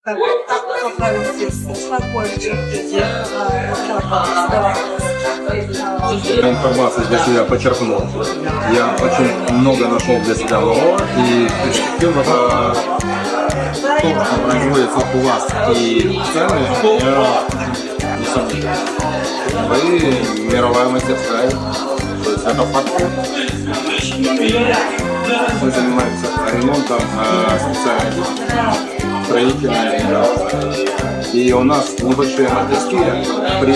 как поправить спокойнее, Информацию для себя подчеркнул. Я очень много нашел для себя нового и перспективно то, что производится у вас и цены, я не сомневаюсь. Вы мировая мастерская, то есть это факт. Мы занимаемся ремонтом специальных строительных. И у нас небольшие мастерские при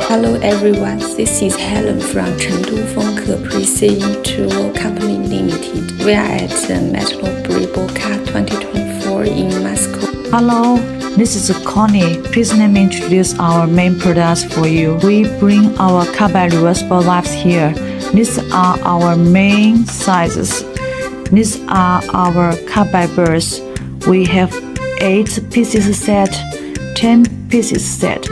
Hello everyone, this is Helen from Chengdu Fengke Precision Tool Company Limited. We are at METALLOOBRABOTKA 2024 in Moscow. Hello, this is Connie. Please let me introduce our main products for you. We bring our carbide reversible knives here. These are our main sizes. These are our carbide burrs. We have 8 pieces set, 10 pieces set,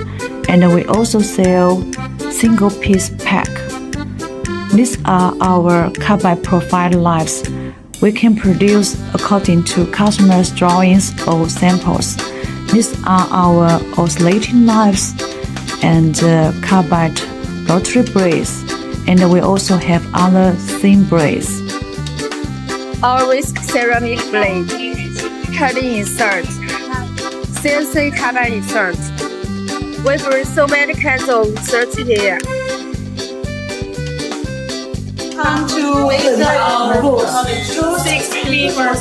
and we also sell single piece pack. These are our carbide profile knives. We can produce according to customers' drawings or samples. These are our oscillating knives and carbide rotary blades, and we also have other thin blades. Our risk ceramic blade, cutting insert, CNC carbide insert. We bring so many kinds of inserts here. Come to visit our booth 2634